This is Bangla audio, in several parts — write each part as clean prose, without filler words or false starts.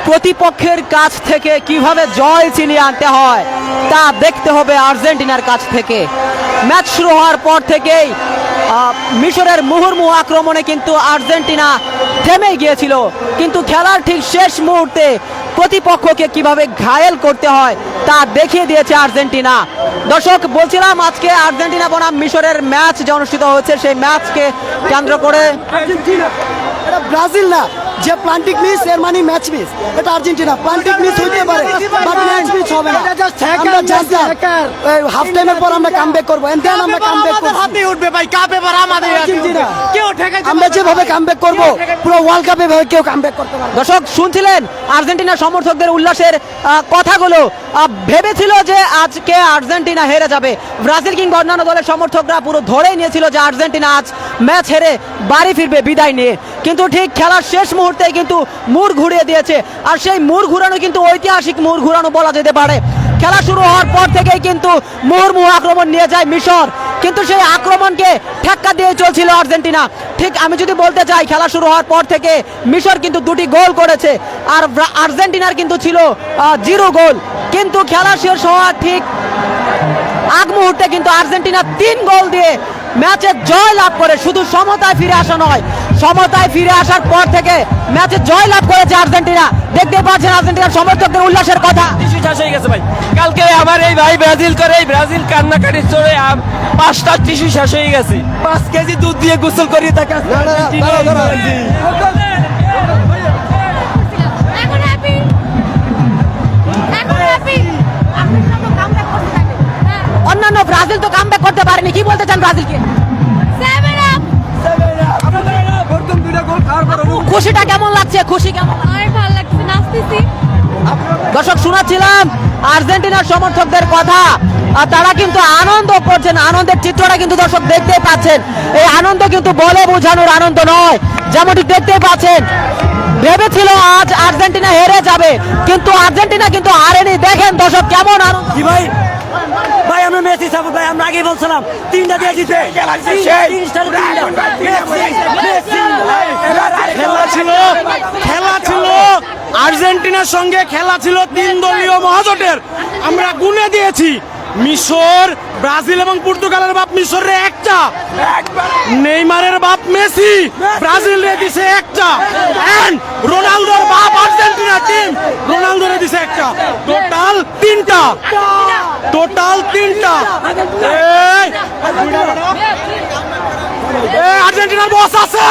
প্রতিপক্ষের কাছ থেকে কিভাবে জয় ছিনিয়ে আনতে হয় তা দেখতে হবে আর্জেন্টিনার কাছ থেকে। ম্যাচ শুরু হওয়ার পর থেকেই মিশরের মুহুর্মুহু আক্রমণে কিন্তু আর্জেন্টিনা থেমে গিয়েছিল, কিন্তু খেলার ঠিক শেষ মুহূর্তে প্রতিপক্ষকে কিভাবে ঘায়েল করতে হয় তা দেখিয়ে দিয়েছে আর্জেন্টিনা। দর্শক, বলছিলাম আজকে আর্জেন্টিনা বনাম মিশরের ম্যাচ যে অনুষ্ঠিত হয়েছে সেই ম্যাচকে কেন্দ্র করে এটা ব্রাজিল না, যে প্লান্টিক মিস এর মানে ম্যাচ মিস। এটা আর্জেন্টিনা, প্লান্টিক মিস হইতে পারে বাট ম্যাচ মিস হবে না। আমরা জানতাম হাফ টাইমের পর আমরা কামব্যাক করব, এন্ড দেন আমরা কামব্যাক করব। হাতে উঠবে ভাই, কাপ এবার আমাদের। আর্জেন্টিনা কেউ ঠেকাইতে আমরা যেভাবে কামব্যাক করব পুরো ওয়ার্ল্ড কাপে ভাবে কেউ কামব্যাক করতে পারবে না। দর্শক শুনছিলেন আর্জেন্টিনার সমর্থকদের উল্লাসের কথাগুলো। ভেবেছিল যে আজকে আর্জেন্টিনা হেরে যাবে, ব্রাজিল কিংবা অন্যান্য দলের সমর্থকরা পুরো ধরেই নিয়েছিল যে আর্জেন্টিনা আজ ম্যাচ হেরে বাড়ি ফিরবে বিদায় নিয়ে, কিন্তু ঠিক খেলার শেষ মুহূর্তে কিন্তু মুড় ঘুরিয়ে দিয়েছে। আর সেই মুড় ঘুরানো কিন্তু ঐতিহাসিক মুড় ঘুরানো বলা যেতে পারে। খেলা শুরু হওয়ার পর থেকেই কিন্তু মুহুর্মুহু আক্রমণ নিয়ে যায় মিশর, কিন্তু সেই আক্রমণকে ঠেক্কা দিয়ে চলছিল আর্জেন্টিনা। ঠিক আমি যদি বলতে চাই, খেলা শুরু হওয়ার পর থেকে মিশর কিন্তু 2টি গোল করেছে আর আর্জেন্টিনার কিন্তু ছিল 0 গোল, কিন্তু খেলা শেষ হওয়ার ঠিক আগ মুহূর্তে কিন্তু আর্জেন্টিনা 3 গোল দিয়ে ম্যাচে জয় লাভ করে। শুধু সমতায় ফিরে আসা নয়, সমতায় ফিরে আসার পর থেকে ম্যাচে জয় লাভ করেছে আর্জেন্টিনা। দেখতে পাচ্ছেন আর্জেন্টিনার সমর্থকদের উল্লাসের কথা। টিস্যু শেষ হয়ে গেছে ভাই। কালকে আমার এই ভাই ব্রাজিল করে, এই ব্রাজিল কান্নাকাটি চড়ে 5টা টিস্যু শেষ হয়ে গেছে। 5 কেজি দুধ দিয়ে গোসল করিয়ে তাকে অন্যান্য ব্রাজিল তো কামব্যাক করতে পারেনি, কি বলতে চান ব্রাজিলকে? খুশিটা কেমন লাগছে? খুশি কেমন? ভালো লাগছে, নাচতেছি। দর্শক, শোনাচ্ছিলাম আর্জেন্টিনার সমর্থকদের কথা, আর তারা কিন্তু আনন্দ করছেন। আনন্দের চিত্রটা কিন্তু দর্শক দেখতে পাচ্ছেন। এই আনন্দ কিন্তু বলে বোঝানোর আনন্দ নয়, যেমনটি দেখতে পাচ্ছেন। ভেবেছিল আজ আর্জেন্টিনা হেরে যাবে, কিন্তু আর্জেন্টিনা কিন্তু হারেনি। দেখেন দর্শক কেমন আনন্দ। কি ভাই ভাই আমরা মেসি সাপোর্ট ভাই, আমরা আগেই বলছিলাম 3টা দিয়ে জিতে। খেলা ছিল আর্জেন্টিনার সঙ্গে, খেলা ছিল 3 দলীয় মহাজোটের। আমরা গুনে দিয়েছি, মিশর, ব্রাজিল এবং পর্তুগালের বাপ মিশরে একটা, নেইমারের বাপ মেসি ব্রাজিলে দিছে একটা, এন্ড রোনালদোর বাপ আর্জেন্টিনা টিম রোনালদোরে দিছে একটা। টোটাল 3টা, টোটাল 3টা। আর্জেন্টিনার বস আছে,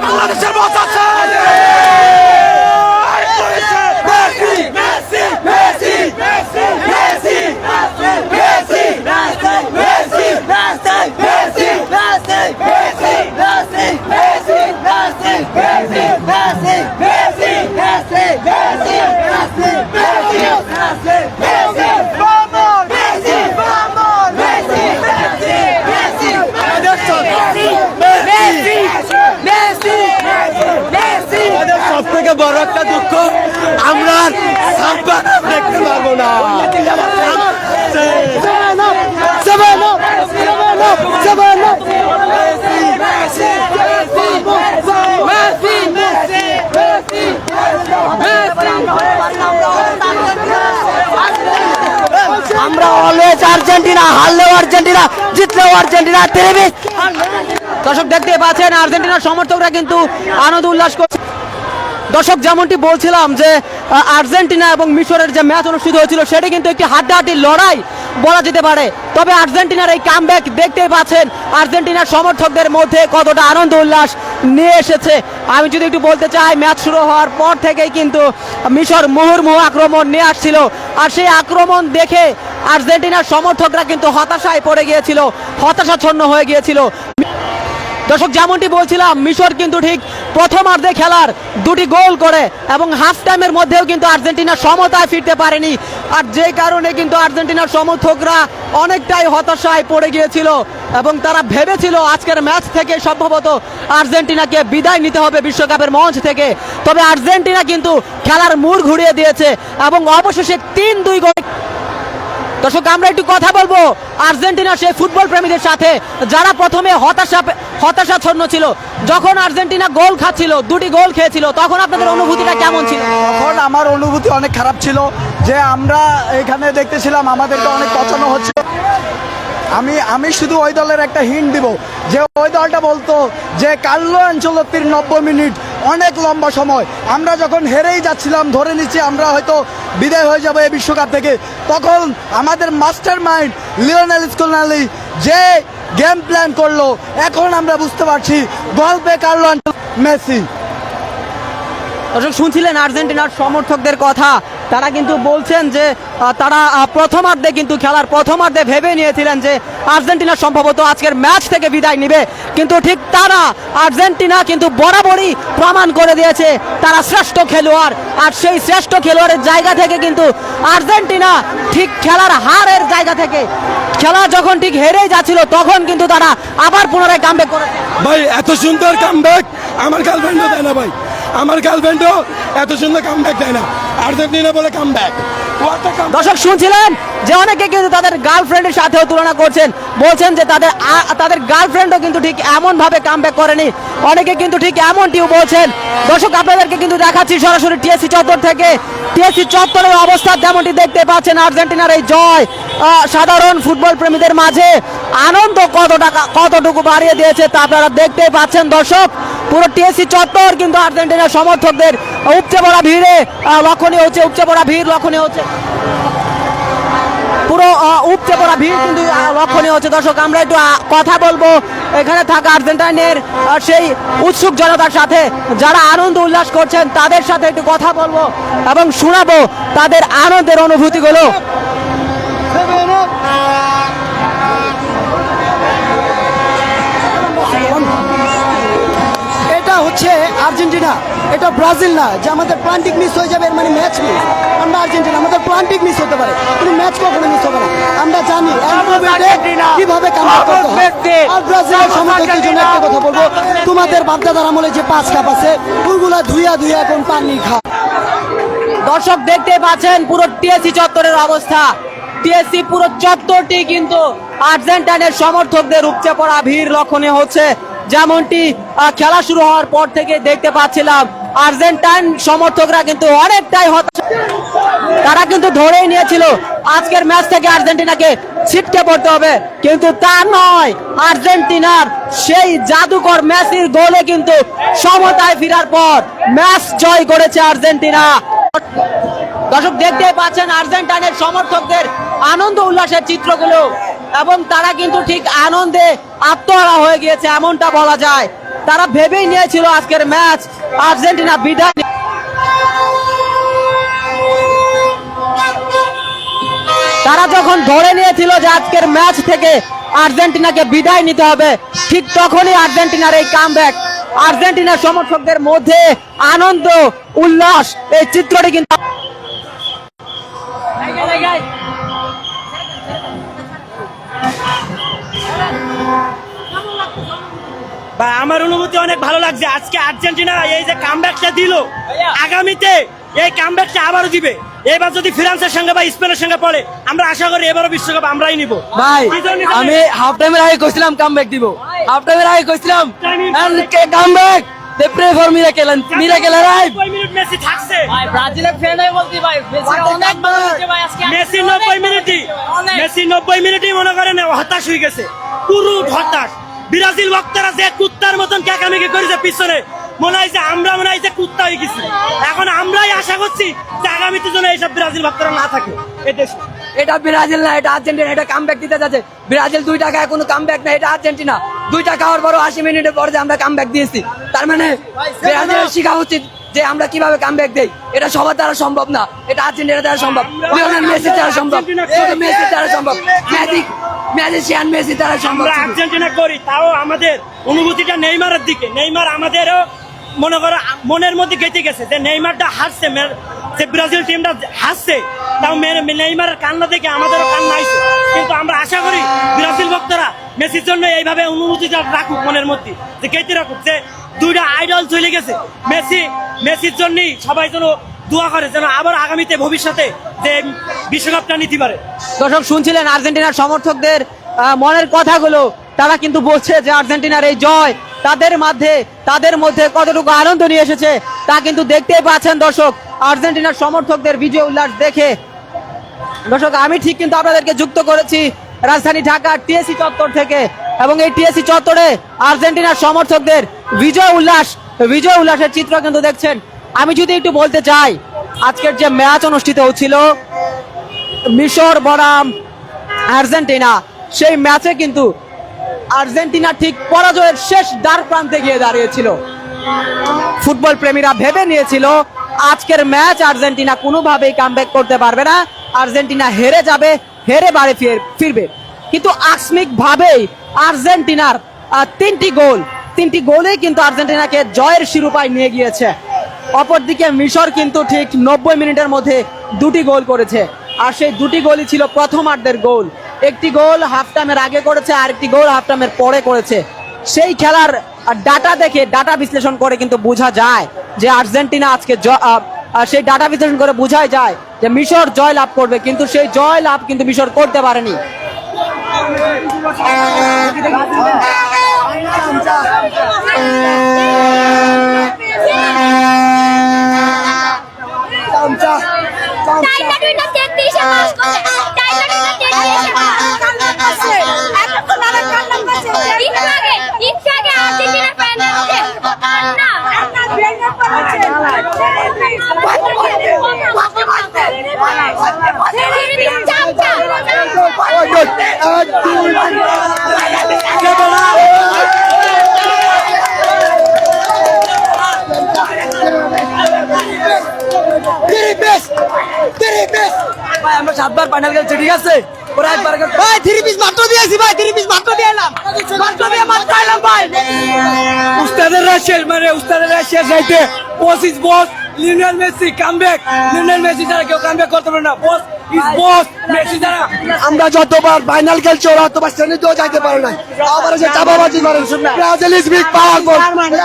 বাংলাদেশের বস আছে। সব থেকে বড় একটা দুঃখ, আমরা দেখতে পারবো না। আমরা অলওয়েজ আর্জেন্টিনা, হারলেও আর্জেন্টিনা, জিতলেও আর্জেন্টিনা। দর্শক দেখতে পাচ্ছেন আর্জেন্টিনার সমর্থকরা কিন্তু আনন্দ উল্লাস করছে। দর্শক, যেমনটি বলছিলাম যে আর্জেন্টিনা এবং মিশরের যে ম্যাচ অনুষ্ঠিত হয়েছিল সেটা কিন্তু একটি হাড্ডাহাড্ডি লড়াই বলা যেতে পারে। তবে আর্জেন্টিনার এই কামব্যাক দেখতেই পাচ্ছেন আর্জেন্টিনার সমর্থকদের মধ্যে কতটা আনন্দ উল্লাস নিয়ে এসেছে। আমি যদি একটু বলতে চাই, ম্যাচ শুরু হওয়ার পর থেকেই কিন্তু মিশর মুহুর্মুহু আক্রমণ নিয়ে আসছিল, আর সেই আক্রমণ দেখে আর্জেন্টিনার সমর্থকরা কিন্তু হতাশায় পড়ে গিয়েছিল, হতাশাচ্ছন্ন হয়ে গিয়েছিল। দর্শক, যেমনটি বলছিলাম, মিশর কিন্তু ঠিক প্রথমার্ধে খেলার 2টি গোল করে এবং হাফ টাইমের মধ্যেও কিন্তু আর্জেন্টিনা সমতায় ফিরতে পারেনি, আর যে কারণে কিন্তু আর্জেন্টিনার সমর্থকরা অনেকটাই হতাশায় পড়ে গিয়েছিল এবং তারা ভেবেছিল আজকের ম্যাচ থেকে সম্ভবত আর্জেন্টিনাকে বিদায় নিতে হবে বিশ্বকাপের মঞ্চ থেকে। তবে আর্জেন্টিনা কিন্তু খেলার মুড় ঘুরিয়ে দিয়েছে এবং অবশেষে 3-2 গোল দর্শক আমরা একটু কথা বলবো আর্জেন্টিনার সেই ফুটবল প্রেমীদের সাথে যারা প্রথমে হতাশাচ্ছন্ন ছিল। যখন আর্জেন্টিনা গোল খাচ্ছিল, 2টি গোল খেয়েছিল, তখন আপনাদের অনুভূতিটা কেমন ছিল? তখন আমার অনুভূতি অনেক খারাপ ছিল যে আমরা এখানে দেখতেছিলাম আমাদেরকে অনেক পচানো হচ্ছে। আমি শুধু ওই দলের একটা হিন্ট দিব যে ওই দলটা বলতো যে কার্লো আনচেলত্তির 90 মিনিট অনেক লম্বা সময়। আমরা যখন হেরেই যাচ্ছিলাম, ধরে নিচ্ছি আমরা হয়তো বিদায় হয়ে যাবো এই বিশ্বকাপ থেকে, তখন আমাদের মাস্টার মাইন্ড লিওনেল স্কলারি যে গেম প্ল্যান করলো, এখন আমরা বুঝতে পারছি গল্পে কার্লো মেসি। দর্শক শুনছিলেন আর্জেন্টিনার সমর্থকদের কথা। তারা কিন্তু বলছেন যে তারা প্রথমার্ধে কিন্তু খেলার প্রথমার্ধে ভেবে নিয়েছিলেন যে আর্জেন্টিনা সম্ভবত আজকের ম্যাচ থেকে বিদায় নেবে, কিন্তু ঠিক তারা আর্জেন্টিনা কিন্তু বরাবরই প্রমাণ করে দিয়েছে তারা শ্রেষ্ঠ খেলোয়াড়। আর সেই শ্রেষ্ঠ খেলোয়াড়ের জায়গা থেকে কিন্তু আর্জেন্টিনা ঠিক খেলার হারের জায়গা থেকে খেলা যখন ঠিক হেরেই যাচ্ছিল তখন কিন্তু তারা আবার পুনরায় কামব্যাক করেছে। ভাই এত সুন্দর কামব্যাক আমার গার্লফ্রেন্ডও দেয় না ভাই, আমার গার্লফ্রেন্ডও এত সুন্দর কামব্যাক দেয় না। আর্জেন্টিনা বলে কামব্যাক। দর্শক শুনছিলেন যে অনেকে কিন্তু তাদের গার্লফ্রেন্ডের সাথেও তুলনা করছেন, বলছেন যে তাদের গার্লফ্রেন্ডও কিন্তু ঠিক এমন ভাবে কামব্যাক করেনি। অনেকে কিন্তু ঠিক এমনটিও বলছেন। দর্শক আপনাদেরকে কিন্তু দেখাচ্ছি সরাসরি টিএসসি চত্বর থেকে। টিএসসি চত্বরের অবস্থা যেমনটি দেখতে পাচ্ছেন, আর্জেন্টিনার এই জয় সাধারণ ফুটবল প্রেমীদের মাঝে আনন্দ কতটুকু বাড়িয়ে দিয়েছে তা আপনারা দেখতে পাচ্ছেন। দর্শক পুরো টিএসসি চত্বর কিন্তু আর্জেন্টিনার সমর্থকদের উপচে পড়া ভিড়ে লক্ষণীয় হচ্ছে, উপচে পড়া ভিড় লক্ষণীয় হচ্ছে, পুরো উপচে পড়া ভিড় কিন্তু লক্ষণীয় হচ্ছে। দর্শক আমরা একটু কথা বলবো এখানে থাকা আর্জেন্টিনার সেই উৎসুক জনতার সাথে, যারা আনন্দ উল্লাস করছেন তাদের সাথে একটু কথা বলবো এবং শোনাবো তাদের আনন্দের অনুভূতিগুলো। এটা হচ্ছে আর্জেন্টিনা, এটা ব্রাজিল না যে আমাদের প্লান্টিক মিস হয়ে যাবে এর মানে ম্যাচ মিস। আমরা আর্জেন্টিনা, আমাদের প্লান্টিক মিস হতে পারে কিন্তু ম্যাচ কখনো মিস হবে না। আমরা জানি কিভাবে কামব্যাক করতে হয়। আর ব্রাজিলের সমর্থকদের জন্য একটা কথা বলবো, তোমাদের বাপদাদার আমলে যে 5 কাপ আছে ওইগুলা ধুইয়া এখন পানি খা। দর্শক দেখতে পাচ্ছেন পুরো টিএসসি চত্বরের অবস্থা। টিএসসি পুরো চত্বরটি কিন্তু আর্জেন্টিনার সমর্থকদের উপচে পড়া ভিড় লক্ষণীয় হচ্ছে। যেমনটি খেলা শুরু হওয়ার পর থেকে দেখতে পাচ্ছিলাম আর্জেন্টাইন সমর্থকরা কিন্তু অনেকটাই হতাশ। তারা কিন্তু ধরেই নিয়েছিল আজকের ম্যাচ থেকে আর্জেন্টিনাকে ছিটকে পড়তে হবে, কিন্তু তা নয়। আর্জেন্টিনার সেই জাদুকর মেসির গোলে কিন্তু সমতায় ফেরার পর ম্যাচ জয় করেছে আর্জেন্টিনা। দর্শক দেখতে পাচ্ছেন আর্জেন্টিনার সমর্থকদের আনন্দ উল্লাসের চিত্রগুলো, এবং তারা কিন্তু ঠিক আনন্দে আত্মহারা হয়ে গিয়েছে এমনটা বলা যায়। তারা ভেবেই নিয়েছিল আজকের ম্যাচ আর্জেন্টিনা বিদায়। তারা যখন ধরে নিয়েছিল যে আজকের ম্যাচ থেকে আর্জেন্টিনাকে বিদায় নিতে হবে, ঠিক তখনই আর্জেন্টিনার এই কামব্যাক, আর্জেন্টিনার সমর্থকদের মধ্যে আনন্দ উল্লাস, এই চিত্রটি কিন্তু ভাই আমার অনুভূতি অনেক ভালো লাগছে। আজকে আর্জেন্টিনা এই যে কামব্যাকটা দিল, আগামীতে এই কামব্যাকটা আবারও দিবে। এবার যদি ফ্রান্সের সঙ্গে বা স্পেনের সঙ্গে পড়ে, আমরা আশা করি এবারও বিশ্বকাপ আমরাই নিব। ভাই আমি হাফ টাইমের আগে কইছিলাম কামব্যাক দিব, হাফ টাইমের আগে কইছিলাম comeback. They pray for miracle and miracle arrive. 90 minute Messi থাকছে। ভাই ব্রাজিলের ফ্যান হয়ে বলছি ভাই মেসি অনেক ভালো হচ্ছে ভাই আজকে। মেসি 90 মিনিটই মনে করেন হতাশ হয়ে গেছে, পুরো হতাশ। ব্রাজিল ভক্তরা যে কুত্তার মতন ক্যাকামেকি করেছে পিছনে, মনে হয় যে আমরা মনে হয় যে কুত্তা হয়ে গেছি। এখন আমরাই আশা করছি যে আগামীতে যেন এইসব ব্রাজিল ভক্তরা না থাকে এই দেশে। এটা ব্রাজিল না, এটা আর্জেন্টিনা। এটা কামব্যাক দিতে যাচ্ছে ব্রাজিল। 2 টাকায় কোনো কামব্যাক না, এটা আর্জেন্টিনা। 2 টাকা হওয়ার পর 80 মিনিটের পরে যে আমরা কামব্যাক দিয়েছি, তার মানে ব্রাজিলের শেখা উচিত যে আমরা কিভাবে কামব্যাক দেই। এটা সবার দ্বারা সম্ভব না, এটা আর্জেন্টিনার দ্বারা সম্ভব, লিওনেল মেসির দ্বারা সম্ভব, শুধু মেসির দ্বারা সম্ভব, ম্যাজিশিয়ান মেসির দ্বারা সম্ভব। আমরা আর্জেন্টিনা করি, তাও আমাদের অনুভূতিটা নেইমারের দিকে। নেইমার আমাদেরও মনে করো মনের মধ্যে গেঁথে গেছে যে নেইমারটা হারছে, যে ব্রাজিল টিমটা হারছে, তাও নেইমারের কান্না দেখে আমাদেরও কান্না আইছে। কিন্তু আমরা আশা করি ব্রাজিল ভক্তরা মেসির জন্য এইভাবে অনুভূতিটা রাখুক মনের মধ্যে, যে গেঁথে রাখুক যে 2টা আইডল চলে গেছে। মেসির জন্যই সবাই যেন দোয়া করে যেন আবার আগামীতে ভবিষ্যতে যে বিশ্বকাপটা নিতে পারে। দর্শক শুনছিলেন আর্জেন্টিনার সমর্থকদের মনের কথাগুলো। তারা কিন্তু বলছে যে আর্জেন্টিনার এই জয় তাদের মধ্যে কতটুকু আনন্দ নিয়ে এসেছে তা কিন্তু দেখতেই পাচ্ছেন দর্শক আর্জেন্টিনার সমর্থকদের বিজয় উল্লাস দেখে। দর্শক আমি ঠিক কিন্তু আপনাদেরকে যুক্ত করেছি রাজধানী ঢাকার টিএসসি চত্বর থেকে, এবং এই টিএসসি চত্বরে আর্জেন্টিনার সমর্থকদের বিজয় উল্লাসের চিত্র কিন্তু দেখছেন। আমি যদি একটু বলতে চাই, আজকের যে ম্যাচ অনুষ্ঠিত হচ্ছিল মিশর বনাম আর্জেন্টিনা, সেই ম্যাচে কিন্তু আর্জেন্টিনা ঠিক পরাজয়ের শেষ দ্বার প্রান্তে গিয়ে দাঁড়িয়েছিল। ফুটবল প্রেমীরা ভেবে নিয়েছিল আজকের ম্যাচ আর্জেন্টিনা কোনোভাবেই কামব্যাক করতে পারবে না, আর্জেন্টিনা হেরে যাবে, হেরে বাড়ি ফিরবে। কিন্তু আকস্মিকভাবেই আর্জেন্টিনার তিনটি গোলেই কিন্তু আর্জেন্টিনাকে জয়ের শিরোপায় নিয়ে গিয়েছে। অপরদিকে মিশর কিন্তু ঠিক 90 মিনিটের মধ্যে 2টি গোল করেছে, আর সেই 2টি গোলই ছিল প্রথমার্ধের গোল। একটি গোল হাফ টাইমের আগে করেছে, আর একটি গোল হাফ টাইমের পরে করেছে। সেই খেলার ডাটা বিশ্লেষণ করে কিন্তু বোঝা যায় যে আর্জেন্টিনা আজকে সেই ডাটা বিশ্লেষণ করে বোঝাই যায় যে মিশর জয় লাভ করবে, কিন্তু সেই জয় লাভ কিন্তু মিশর করতে পারেনি। আমরা 7বার ফাইনাল খেলছি, ঠিক আছে? ওরা একবার ভাই 3 পিস মাত্র দিয়েছি ভাই, 3 পিস মাত্র দিয়ে এলাম, মাত্র এলাম ভাই। উস্তাদেররা শেষ রাইতে boss Lionel Messi comeback. Lionel Messi ছাড়া কেউ কামব্যাক করতে পারে না। বস মেসি ছাড়া আমরা যতবার ফাইনাল খেলছি ওরা অতবার শ্রেণীতেও যাইতে পারে না। আবার যে চাপাবাজি করেন, ব্রাজিল ইজ বিগ পাওয়ারফুল।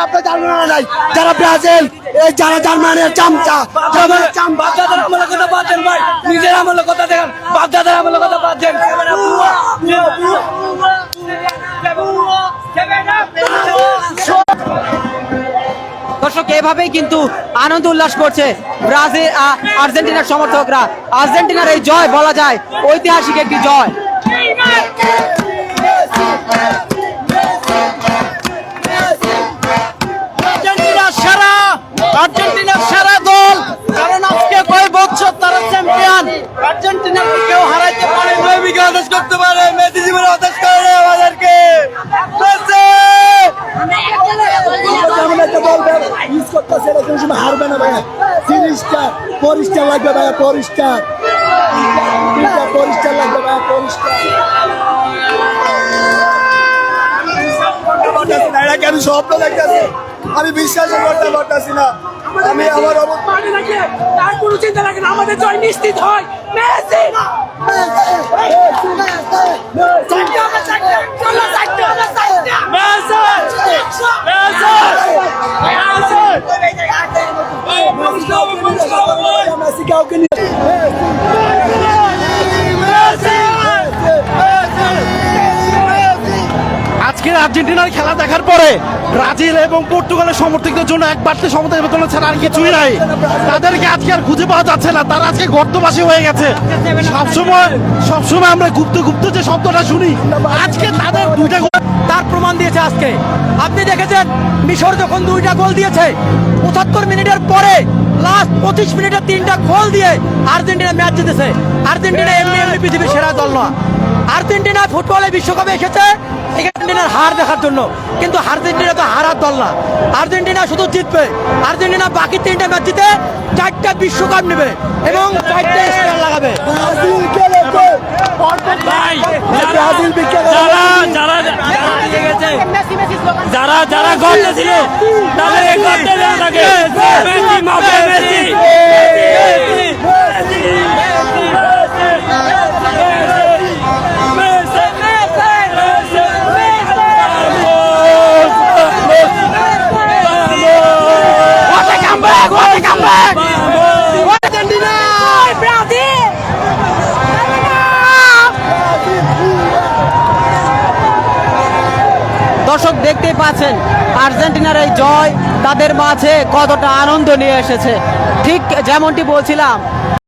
আপনি জানেন না নাই যারা ব্রাজিল, এই যারা জার্মানির চামচা, বাপদাদার আমলের কথা বাদ দেন ভাই, নিজের আমলের কথা দেখেন, বাপদাদার আমলের কথা বাদ দেন। দর্শক এভাবেই কিন্তু আনন্দ উল্লাস করছে আর্জেন্টিনার সমর্থকরা। আর্জেন্টিনার এই জয় বলা যায় ঐতিহাসিক একটি জয়। আর্জেন্টিনার সেরা দল, কারণ আজকে কয় বছর তারা চ্যাম্পিয়ন। আর্জেন্টিনাকে কেউ হারাইতে পারে, মেসিকে হতাশ করতে পারে, মেসি জীবনে হতাশ করে আমাদেরকে। হারবে না ভাইয়া, পরিষ্কার লাগবে ভাইয়া, পরিষ্কার লাগবে ভাইয়া, পরিষ্কার। আমি স্বপ্ন দেখতেছি, আমি বিশ্বাস করতে পারতেছি না। আমি আমার তার কোনো চিন্তা লাগে না, আমাদের জয় নিশ্চিত হয়। মেসি কাউকে আজকের আর্জেন্টিনার খেলা দেখার পরে ব্রাজিল এবং পর্তুগালের সমর্থকদের জন্য এক বাড়তি সমর্থক বেতন ছাড়া আর কিছুই নাই। তাদেরকে আজকে আর খুঁজে পাওয়া যাচ্ছে না, তারা আজকে গর্তবাসী হয়ে গেছে। সবসময় আমরা গুপ্ত যে শব্দটা শুনি, আজকে তাদের 2টা গোল তার প্রমাণ দিয়েছে আজকে। আপনি দেখেছেন মিশর যখন 2টা গোল দিয়েছে 75 মিনিটের পরে লাস্ট 25 মিনিটে 3টা গোল দিয়ে আর্জেন্টিনা ম্যাচ জিতেছে। আর্জেন্টিনা এমনি পৃথিবীর সেরা দল না। আর্জেন্টিনা ফুটবলে বিশ্বকাপে এসেছে আর্জেন্টিনার হার দেখার জন্য, কিন্তু আর্জেন্টিনা তো হারার দল না। আর্জেন্টিনা শুধু জিতবে। আর্জেন্টিনা বাকি 3টা ম্যাচ জিতে 4টা বিশ্বকাপ নেবে এবং 4টা স্টার লাগাবে। যারা গর্তে ছিল তাদের এই গর্তে না থাকে। মেসি মাফে মেসি What a comeback! দেখতেই পাচ্ছেন আর্জেন্টিনার এই জয় তাদের মাঝে কতটা আনন্দ নিয়ে এসেছে। ঠিক যেমনটি বলছিলাম